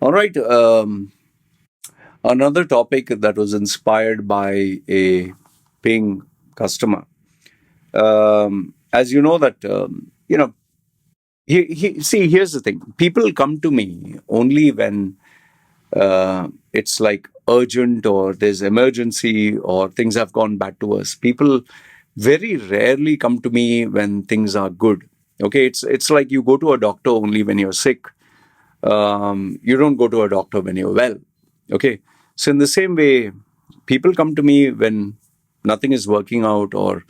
All right. Another topic that was inspired by a paying customer. As you know that see, here's the thing. People come to me only when it's like urgent or there's emergency or things have gone bad to us. People very rarely come to me when things are good. Okay, it's like you go to a doctor only when you're sick. You don't go to a doctor when you're well. Okay, so in the same way, people come to me when nothing is working out or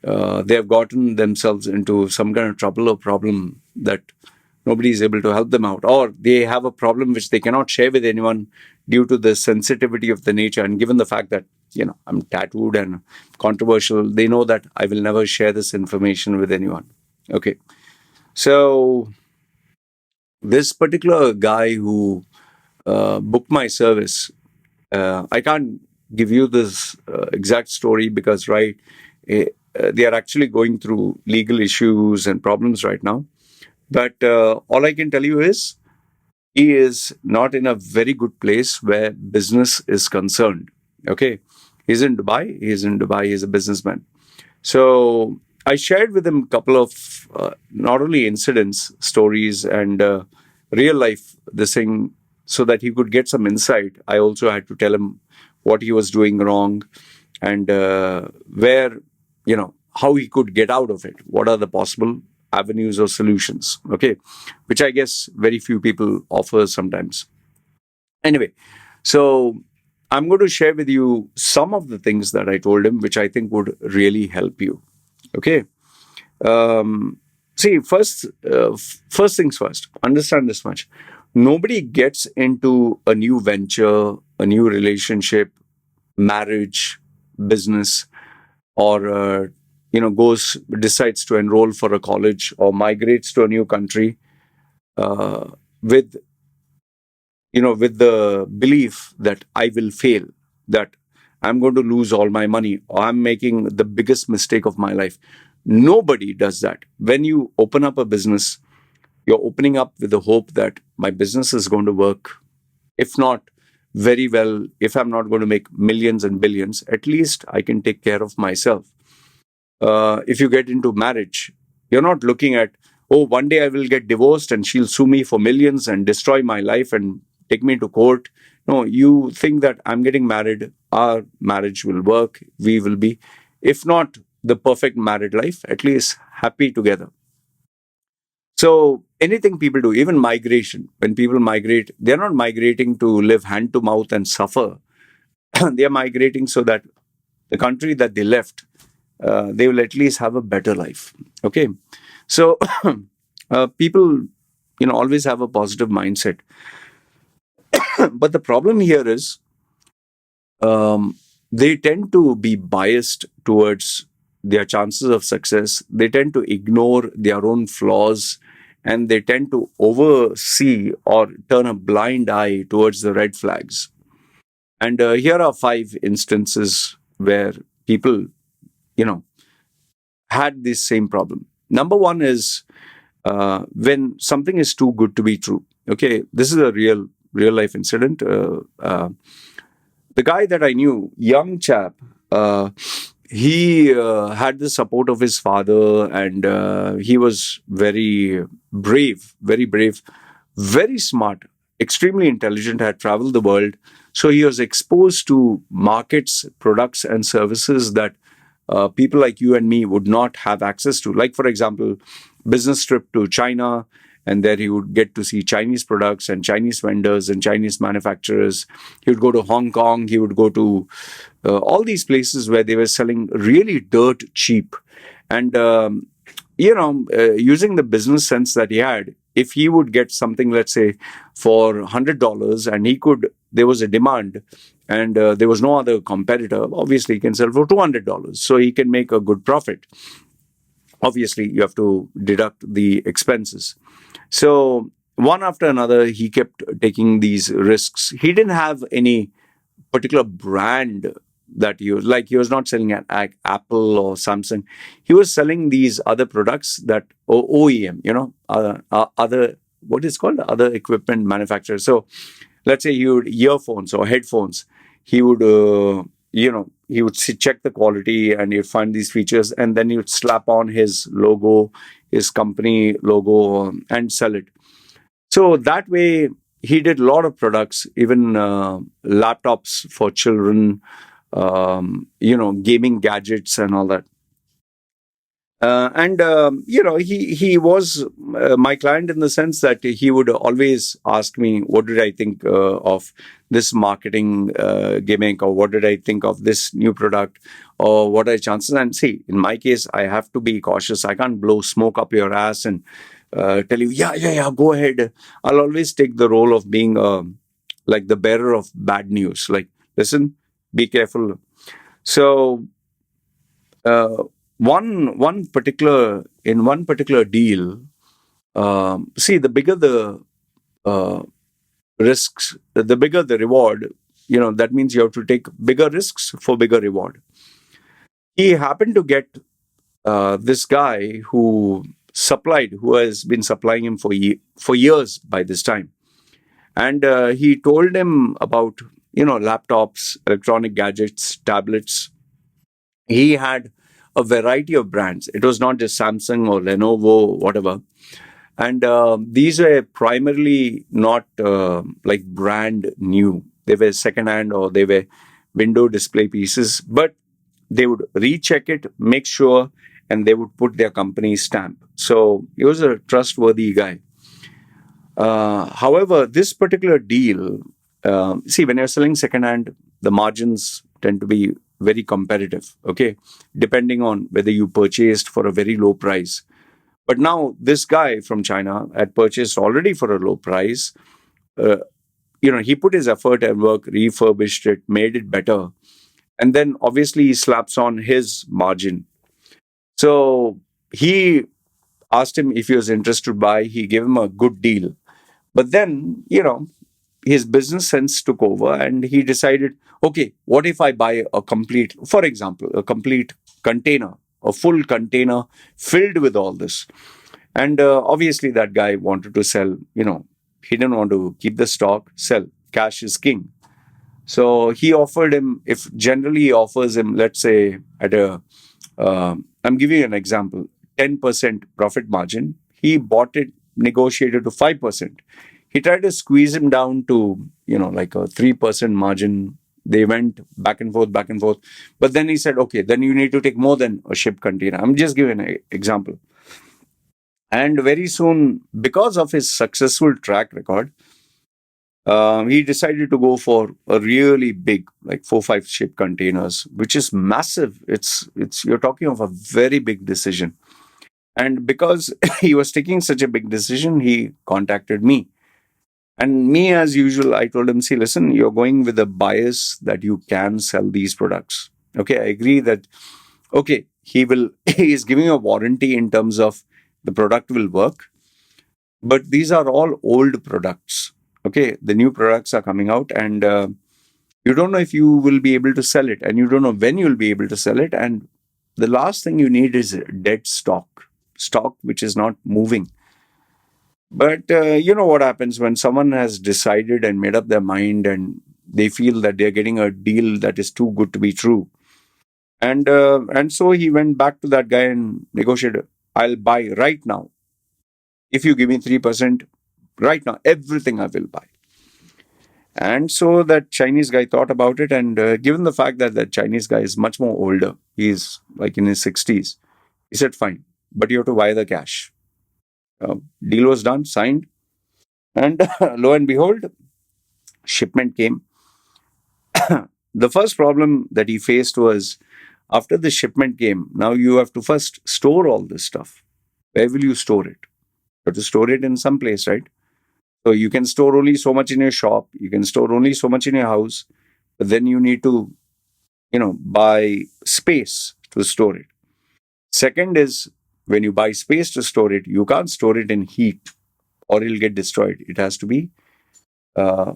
they have gotten themselves into some kind of trouble or problem that nobody is able to help them out, or they have a problem which they cannot share with anyone due to the sensitivity of the nature. And given the fact that I'm tattooed and controversial, they know that I will never share this information with anyone. Okay, so this particular guy who booked my service, I can't give you this exact story because, right, they are actually going through legal issues and problems right now. But all I can tell you is he is not in a very good place where business is concerned. Okay. He's in Dubai. He's in Dubai. He's a businessman. So I shared with him a couple of not only incidents, stories, and real life this thing so that he could get some insight. I also had to tell him what he was doing wrong and where, how he could get out of it. What are the possible avenues or solutions? Okay, which I guess very few people offer sometimes. Anyway, so I'm going to share with you some of the things that I told him, which I think would really help you. Okay. See, first things first, understand this much. Nobody gets into a new venture, a new relationship, marriage, business, or decides to enroll for a college or migrates to a new country with with the belief that I will fail, that I'm going to lose all my money, or I'm making the biggest mistake of my life. Nobody does that. When you open up a business, you're opening up with the hope that my business is going to work. If not very well, if I'm not going to make millions and billions, at least I can take care of myself. If you get into marriage, you're not looking at, oh, one day I will get divorced and she'll sue me for millions and destroy my life and take me to court. No, you think that I'm getting married, our marriage will work, we will be, if not the perfect married life, at least happy together. So anything people do, even migration, when people migrate, they're not migrating to live hand to mouth and suffer. They are migrating so that the country that they left, they will at least have a better life. Okay, so people, always have a positive mindset. But the problem here is they tend to be biased towards their chances of success. They tend to ignore their own flaws and they tend to oversee or turn a blind eye towards the red flags. And here are 5 instances where people, you know, had this same problem. Number one is when something is too good to be true. Okay, this is a real life incident. The guy that I knew, young chap, he had the support of his father, and he was very brave, very smart, extremely intelligent, had traveled the world. So he was exposed to markets, products, and services that people like you and me would not have access to. Like, for example, business trip to China, and there he would get to see Chinese products and Chinese vendors and Chinese manufacturers. He would go to Hong Kong. He would go to all these places where they were selling really dirt cheap. And, using the business sense that he had, if he would get something, let's say, for $100 and there was a demand and there was no other competitor, obviously he can sell for $200. So he can make a good profit. Obviously, you have to deduct the expenses. So one after another, he kept taking these risks. He didn't have any particular brand that he was like. He was not selling an Apple or Samsung. He was selling these other products that OEM, other what is called other equipment manufacturer. So let's say he would earphones or headphones. He would, he would check the quality and he'd find these features, and then he would slap on his logo, his company logo, and sell it. So that way, he did a lot of products, even laptops for children, gaming gadgets and all that. He was my client in the sense that he would always ask me, what did I think of this marketing gimmick, or what did I think of this new product, or what are the chances? And see, in my case, I have to be cautious. I can't blow smoke up your ass and tell you, yeah, go ahead. I'll always take the role of being like the bearer of bad news. Like, listen, be careful. So uh, one particular in one particular deal, see, the bigger the uh, risks, the bigger the reward. That means you have to take bigger risks for bigger reward. He happened to get this guy who has been supplying him for years by this time, and he told him about laptops, electronic gadgets, tablets. He had a variety of brands. It was not just Samsung or Lenovo, whatever. And these were primarily not like brand new. They were second-hand, or they were window display pieces, but they would recheck it, make sure, and they would put their company stamp. So he was a trustworthy guy. However, this particular deal, see, when you're selling second-hand, the margins tend to be very competitive, okay, depending on whether you purchased for a very low price. But now this guy from China had purchased already for a low price. Uh, he put his effort and work, refurbished it, made it better, and then obviously he slaps on his margin. So he asked him if he was interested to buy. He gave him a good deal. But then, his business sense took over and he decided, okay, what if I buy for example, a complete container, a full container filled with all this? And obviously, that guy wanted to sell, he didn't want to keep the stock, sell. Cash is king. So he offered him, if generally he offers him, let's say, I'm giving you an example, 10% profit margin. He bought it, negotiated to 5%. He tried to squeeze him down to, like a 3% margin. They went back and forth, back and forth. But then he said, okay, then you need to take more than a ship container. I'm just giving an example. And very soon, because of his successful track record, he decided to go for a really big, like 4, 5 ship containers, which is massive. It's you're talking of a very big decision. And because he was taking such a big decision, he contacted me. And me, as usual, I told him, see, listen, you're going with a bias that you can sell these products. Okay, I agree that, okay, he is giving a warranty in terms of the product will work, but these are all old products. Okay, the new products are coming out, and you don't know if you will be able to sell it, and you don't know when you'll be able to sell it. And the last thing you need is dead stock which is not moving. But you know what happens when someone has decided and made up their mind, and they feel that they're getting a deal that is too good to be true. And so he went back to that guy and negotiated. I'll buy right now. If you give me 3% right now, everything I will buy. And so that Chinese guy thought about it, and given the fact that that Chinese guy is much more older, he's like in his 60s, he said, fine, but you have to wire the cash. Deal was done, signed, and lo and behold, shipment came. The first problem that he faced was after the shipment came, now you have to first store all this stuff. Where will you store it? You have to store it in some place, right? So you can store only so much in your shop, you can store only so much in your house, but then you need to, buy space to store it. Second is, when you buy space to store it, you can't store it in heat or it'll get destroyed. It has to be, air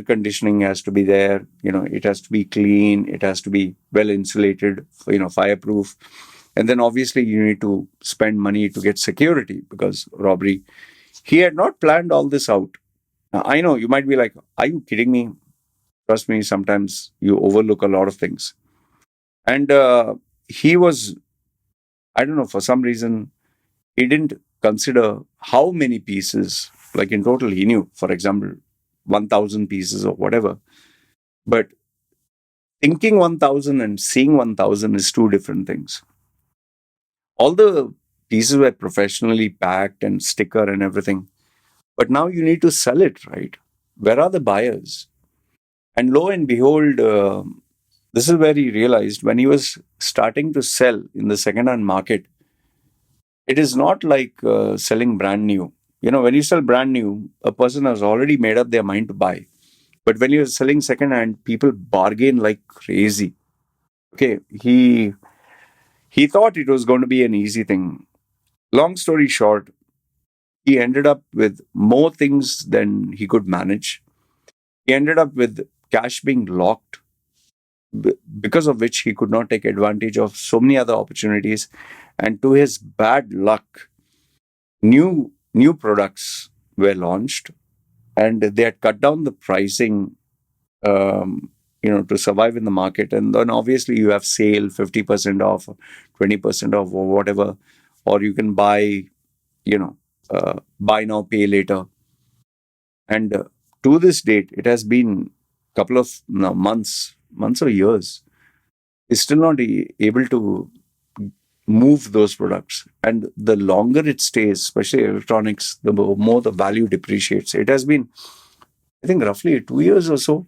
conditioning has to be there. It has to be clean. It has to be well insulated, fireproof. And then obviously you need to spend money to get security because robbery. He had not planned all this out. I know you might be like, are you kidding me? Trust me, sometimes you overlook a lot of things. And he was, I don't know, for some reason, he didn't consider how many pieces, like in total, he knew, for example, 1,000 pieces or whatever. But thinking 1,000 and seeing 1,000 is two different things. All the pieces were professionally packed and sticker and everything. But now you need to sell it, right? Where are the buyers? And lo and behold, this is where he realized when he was starting to sell in the second-hand market, it is not like selling brand new. You know, when you sell brand new, a person has already made up their mind to buy. But when you're selling second-hand, people bargain like crazy. Okay, he thought it was going to be an easy thing. Long story short, he ended up with more things than he could manage. He ended up with cash being locked, because of which he could not take advantage of so many other opportunities. And to his bad luck, new products were launched, and they had cut down the pricing, to survive in the market. And then obviously you have sale 50% off, 20% off, or whatever, or you can buy, buy now, pay later. And to this date, it has been a couple of now, months or years. Is still not able to move those products. And the longer it stays, especially electronics, the more the value depreciates. It has been, I think, roughly 2 years or so.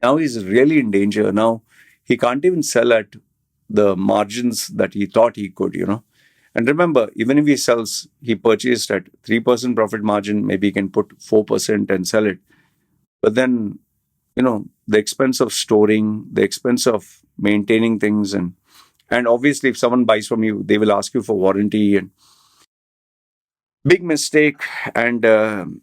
Now he's really in danger. Now he can't even sell at the margins that he thought he could. And remember, even if he sells, he purchased at 3% profit margin, maybe he can put 4% and sell it. But then, the expense of storing, the expense of maintaining things, and obviously if someone buys from you, they will ask you for warranty, and big mistake. And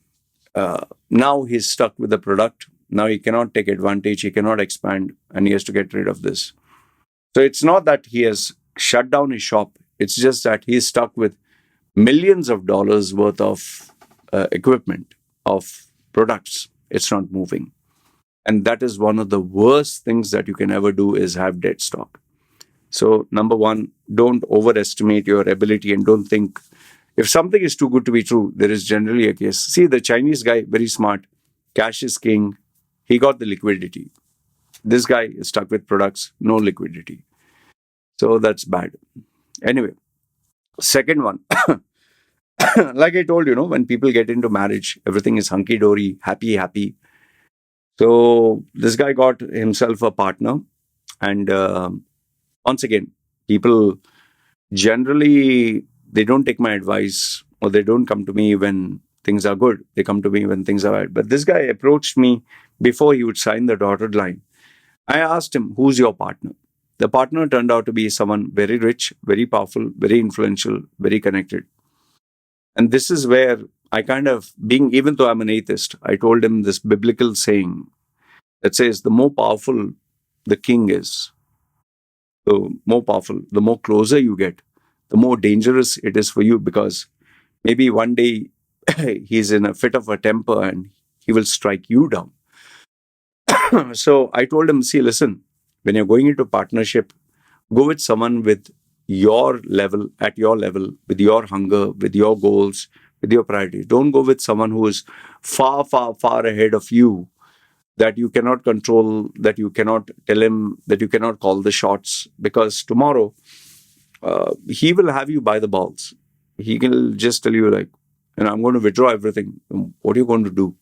now he's stuck with the product. Now he cannot take advantage, he cannot expand, and he has to get rid of this. So it's not that he has shut down his shop, it's just that he's stuck with millions of dollars worth of equipment, of products. It's not moving. And that is one of the worst things that you can ever do, is have dead stock. So number one, don't overestimate your ability, and don't think if something is too good to be true, there is generally a case. See, the Chinese guy, very smart, cash is king. He got the liquidity. This guy is stuck with products, no liquidity. So that's bad. Anyway, second one, like I told you, when people get into marriage, everything is hunky dory, happy, happy. So this guy got himself a partner, and once again, people generally, they don't take my advice, or they don't come to me when things are good. They come to me when things are bad. But this guy approached me before he would sign the dotted line. I asked him, who's your partner? The partner turned out to be someone very rich, very powerful, very influential, very connected. And this is where I kind of, even though I'm an atheist, I told him this biblical saying that says, the more powerful the king is, the more powerful, the more closer you get, the more dangerous it is for you, because maybe one day he's in a fit of a temper and he will strike you down. So I told him, see, listen, when you're going into partnership, go with someone with your level, at your level, with your hunger, with your goals, with your priorities. Don't go with someone who is far, far, far ahead of you, that you cannot control, that you cannot tell him, that you cannot call the shots, because tomorrow he will have you by the balls. He will just tell you, like, I'm going to withdraw everything. What are you going to do?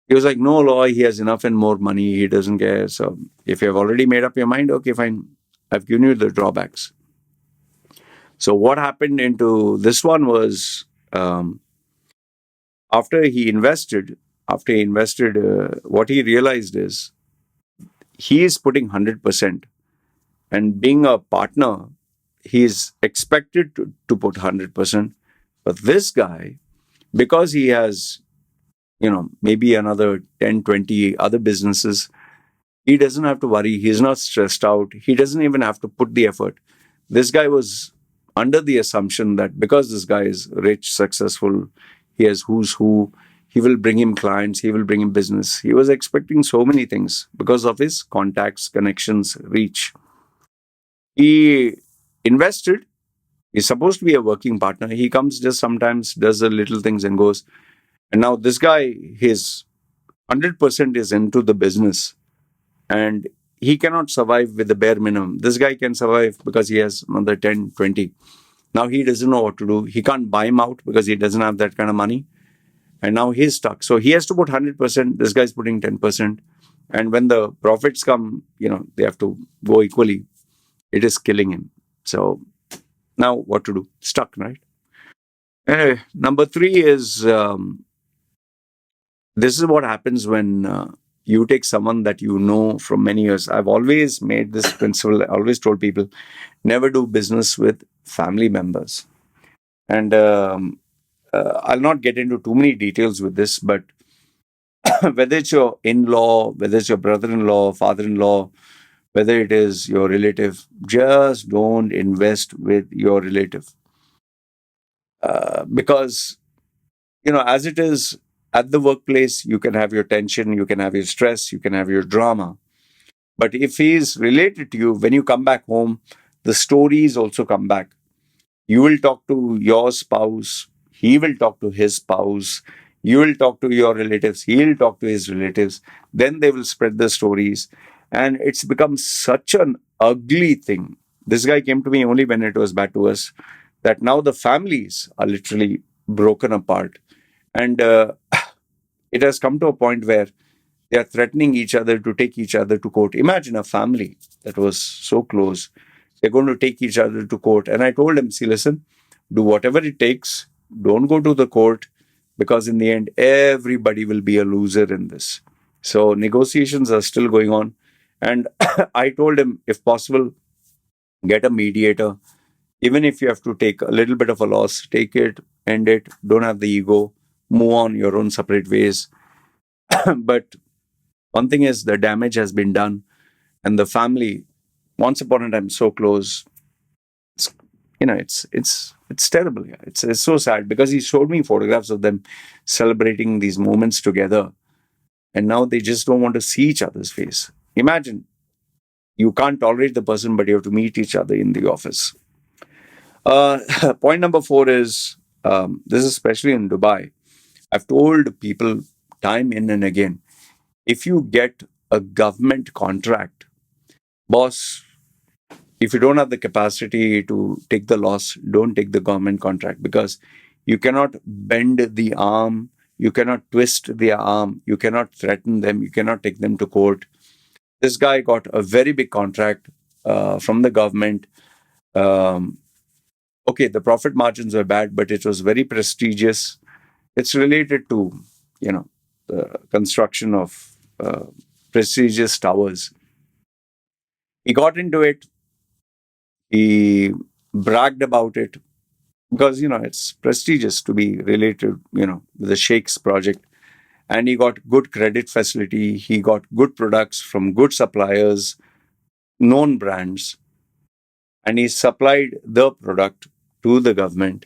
He was like, no, law, he has enough and more money. He doesn't care. So if you have already made up your mind, okay, fine. I've given you the drawbacks. So what happened into this one was, after he invested, what he realized is he is putting 100%. And being a partner, he is expected to put 100%. But this guy, because he has, maybe another 10, 20 other businesses, he doesn't have to worry. He's not stressed out. He doesn't even have to put the effort. This guy was under the assumption that because this guy is rich, successful, He has who's who. He will bring him clients. He will bring him business. He was expecting so many things because of his contacts, connections, reach. He invested. He's supposed to be a working partner. He comes just sometimes, does the little things and goes. And now this guy, his 100% is into the business, and he cannot survive with the bare minimum. This guy can survive because he has another 10, 20. Now he doesn't know what to do. He can't buy him out because he doesn't have that kind of money. And now he's stuck. So he has to put 100%. This guy's putting 10%. And when the profits come, they have to go equally. It is killing him. So now what to do? Stuck, right? Number three is this is what happens when you take someone that you know from many years. I've always made this principle. I always told people never do business with family members. And I'll not get into too many details with this, but whether it's your in-law, whether it's your brother-in-law, father-in-law, whether it is your relative, just don't invest with your relative. Because, as it is at the workplace, you can have your tension, you can have your stress, you can have your drama. But if he is related to you, when you come back home, the stories also come back. You will talk to your spouse, he will talk to his spouse, you will talk to your relatives, he'll talk to his relatives, then they will spread the stories. And it's become such an ugly thing. This guy came to me only when it was bad to us, that now the families are literally broken apart. And it has come to a point where they are threatening each other to take each other to court. Imagine a family that was so close. They're going to take each other to court. And I told him, see, listen, do whatever it takes. Don't go to the court, because in the end, everybody will be a loser in this. So negotiations are still going on. And I told him, if possible, get a mediator. Even if you have to take a little bit of a loss, take it, end it, don't have the ego, move on your own separate ways. But one thing is, the damage has been done, and the family, once upon a time, so close. It's, it's terrible. Yeah. It's so sad, because he showed me photographs of them celebrating these moments together, and now they just don't want to see each other's face. Imagine, you can't tolerate the person, but you have to meet each other in the office. Point number four is this is especially in Dubai. I've told people time in and again, if you get a government contract, boss, if you don't have the capacity to take the loss, don't take the government contract, because you cannot bend the arm, you cannot twist the arm, you cannot threaten them, you cannot take them to court. This guy got a very big contract from the government. Okay, the profit margins were bad, but it was very prestigious. It's related to, the construction of prestigious towers. He got into it. He bragged about it because, it's prestigious to be related, with the Sheikh's project. And he got good credit facility. He got good products from good suppliers, known brands. And he supplied the product to the government.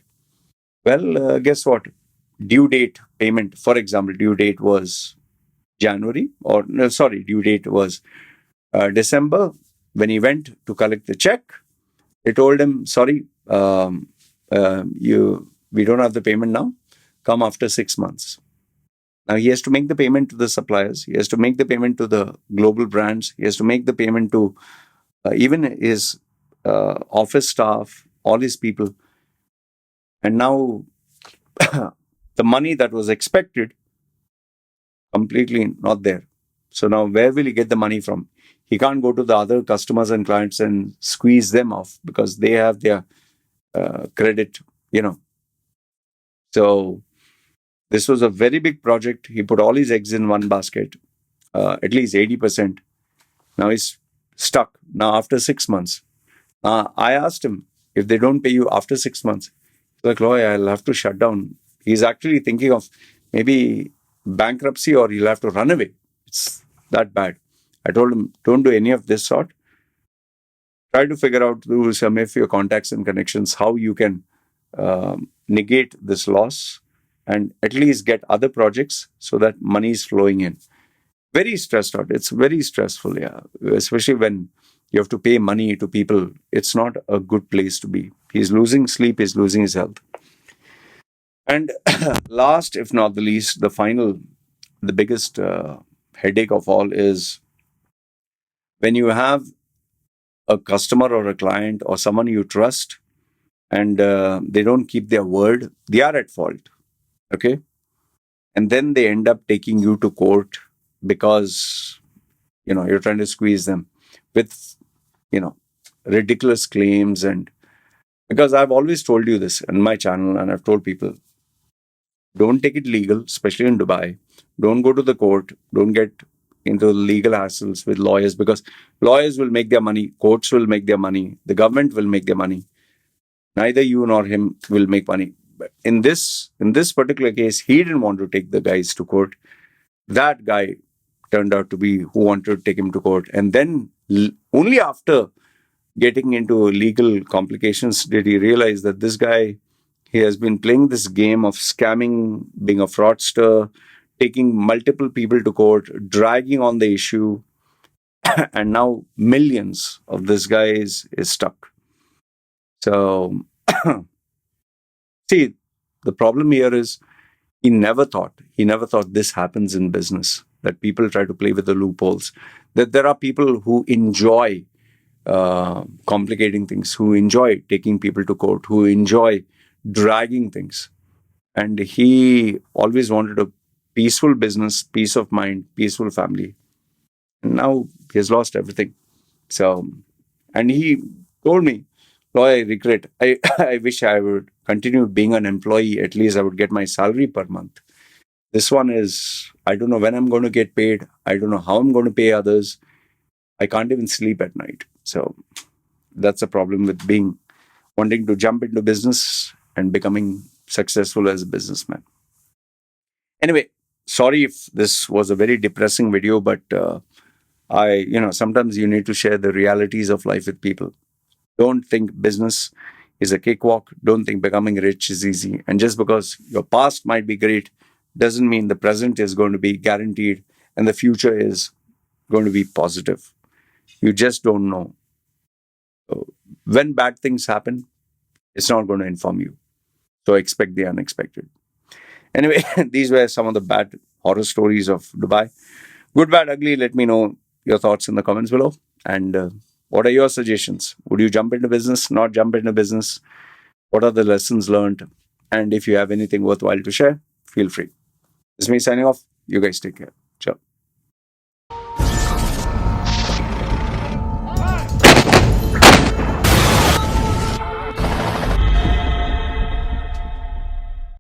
Well, guess what? Due date payment, for example, due date was January, or no, sorry, due date was December. When he went to collect the check, they told him, sorry, we don't have the payment now. Come after 6 months. Now he has to make the payment to the suppliers. He has to make the payment to the global brands. He has to make the payment to even his office staff, all his people. And now the money that was expected, completely not there. So now where will he get the money from? He can't go to the other customers and clients and squeeze them off because they have their credit, So this was a very big project. He put all his eggs in one basket, at least 80%. Now he's stuck. Now after 6 months, I asked him, if they don't pay you after 6 months, he's like, Loy, I'll have to shut down. He's actually thinking of maybe bankruptcy, or he'll have to run away. It's that bad. I told him, don't do any of this sort. Try to figure out through some of your contacts and connections how you can negate this loss. and at least get other projects so that money is flowing in. Very stressed out. It's very stressful, yeah. Especially when you have to pay money to people. It's not a good place to be. He's losing sleep, he's losing his health. And last, if not the least, the biggest headache of all is when you have a customer or a client or someone you trust and they don't keep their word, they are at fault. Okay. And then they end up taking you to court because, you're trying to squeeze them with, you know, ridiculous claims. And because I've always told you this in my channel and I've told people, don't take it legal, especially in Dubai. Don't go to the court. Don't get into legal hassles with lawyers because lawyers will make their money, courts will make their money, the government will make their money. Neither you nor him will make money. But in this particular case, he didn't want to take the guys to court. That guy turned out to be who wanted to take him to court. And then only after getting into legal complications did he realize that this guy, he has been playing this game of scamming, being a fraudster, taking multiple people to court, dragging on the issue, and now millions of this guy is stuck. So, see, the problem here is he never thought this happens in business, that people try to play with the loopholes, that there are people who enjoy complicating things, who enjoy taking people to court, who enjoy dragging things. And he always wanted a peaceful business, peace of mind, peaceful family. And now he has lost everything. So, and he told me, "Roy, I regret. I wish I would continue being an employee. At least I would get my salary per month. This one is, I don't know when I'm going to get paid. I don't know how I'm going to pay others. I can't even sleep at night." So that's a problem with wanting to jump into business and becoming successful as a businessman. Anyway, sorry if this was a very depressing video, but sometimes you need to share the realities of life with people. Don't think business is a cakewalk. Don't think becoming rich is easy. And just because your past might be great doesn't mean the present is going to be guaranteed and the future is going to be positive. You just don't know. When bad things happen, it's not going to inform you. So expect the unexpected. Anyway, these were some of the bad horror stories of Dubai. Good, bad, ugly. Let me know your thoughts in the comments below. And what are your suggestions? Would you jump into business, not jump into business? What are the lessons learned? And if you have anything worthwhile to share, feel free. This is me signing off. You guys take care. Ciao.